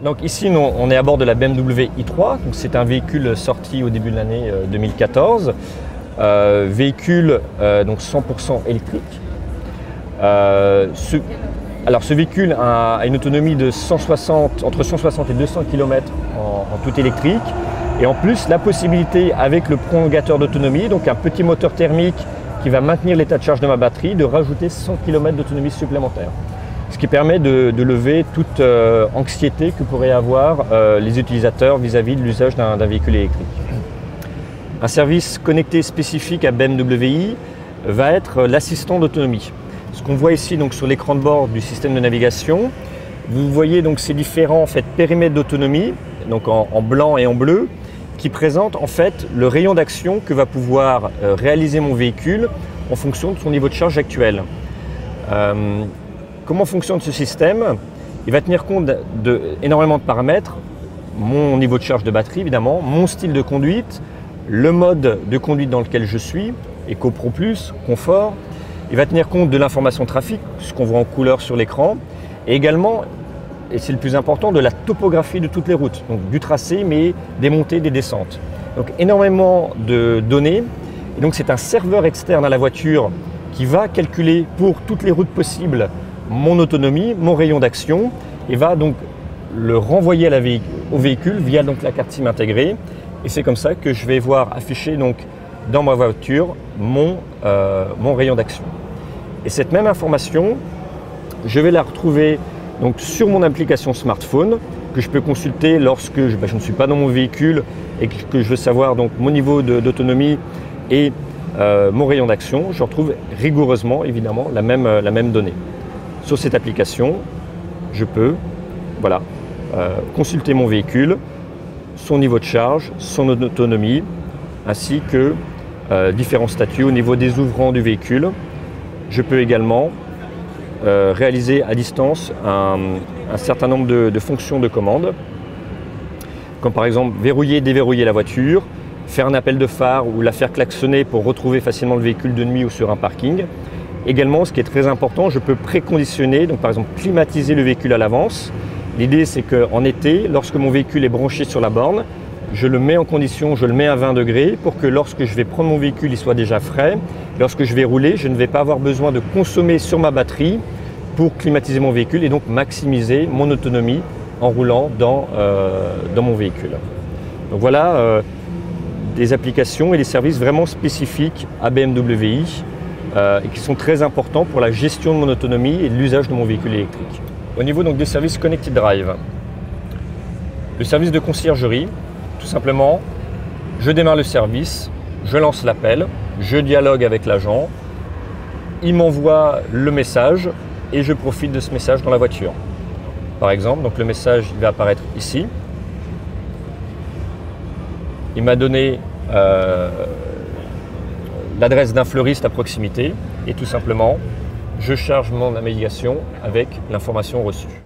Donc ici, on est à bord de la BMW i3. C'est un véhicule sorti au début de l'année 2014. Véhicule donc 100% électrique. Ce véhicule a une autonomie de entre 160 et 200 km en tout électrique. Et en plus, la possibilité avec le prolongateur d'autonomie, donc un petit moteur thermique qui va maintenir l'état de charge de ma batterie, de rajouter 100 km d'autonomie supplémentaire. Ce qui permet de lever toute anxiété que pourraient avoir les utilisateurs vis-à-vis de l'usage d'un véhicule électrique. Un service connecté spécifique à BMW i va être l'assistant d'autonomie. Ce qu'on voit ici donc, sur l'écran de bord du système de navigation, vous voyez donc ces différents périmètres d'autonomie, donc en blanc et en bleu, qui présentent en fait le rayon d'action que va pouvoir réaliser mon véhicule en fonction de son niveau de charge actuel. Comment fonctionne ce système? Il va tenir compte d'énormément de paramètres, mon niveau de charge de batterie évidemment, mon style de conduite, le mode de conduite dans lequel je suis, Eco Pro Plus, confort. Il va tenir compte de l'information trafic, ce qu'on voit en couleur sur l'écran, et également, et c'est le plus important, de la topographie de toutes les routes, donc du tracé, mais des montées, des descentes. Donc énormément de données, et donc c'est un serveur externe à la voiture qui va calculer pour toutes les routes possibles mon autonomie, mon rayon d'action, et va donc le renvoyer au véhicule via donc la carte SIM intégrée. Et c'est comme ça que je vais voir afficher donc dans ma voiture mon rayon d'action. Et cette même information, je vais la retrouver donc sur mon application smartphone que je peux consulter lorsque je ne suis pas dans mon véhicule et que je veux savoir donc mon niveau d'autonomie et mon rayon d'action. Je retrouve rigoureusement évidemment la même donnée. Sur cette application, je peux consulter mon véhicule, son niveau de charge, son autonomie, ainsi que différents statuts au niveau des ouvrants du véhicule. Je peux également réaliser à distance un certain nombre de fonctions de commande, comme par exemple verrouiller, déverrouiller la voiture, faire un appel de phare ou la faire klaxonner pour retrouver facilement le véhicule de nuit ou sur un parking. Également, ce qui est très important, je peux préconditionner, donc par exemple climatiser le véhicule à l'avance. L'idée c'est qu'en été, lorsque mon véhicule est branché sur la borne, je le mets en condition, je le mets à 20 degrés pour que lorsque je vais prendre mon véhicule, il soit déjà frais. Lorsque je vais rouler, je ne vais pas avoir besoin de consommer sur ma batterie pour climatiser mon véhicule et donc maximiser mon autonomie en roulant dans mon véhicule. Donc voilà des applications et des services vraiment spécifiques à BMW i et qui sont très importants pour la gestion de mon autonomie et de l'usage de mon véhicule électrique. Au niveau donc des services Connected Drive, le service de conciergerie, tout simplement, je démarre le service, je lance l'appel, je dialogue avec l'agent, il m'envoie le message et je profite de ce message dans la voiture. Par exemple, donc le message il va apparaître ici. Il m'a donné l'adresse d'un fleuriste à proximité et tout simplement, je charge mon navigation avec l'information reçue.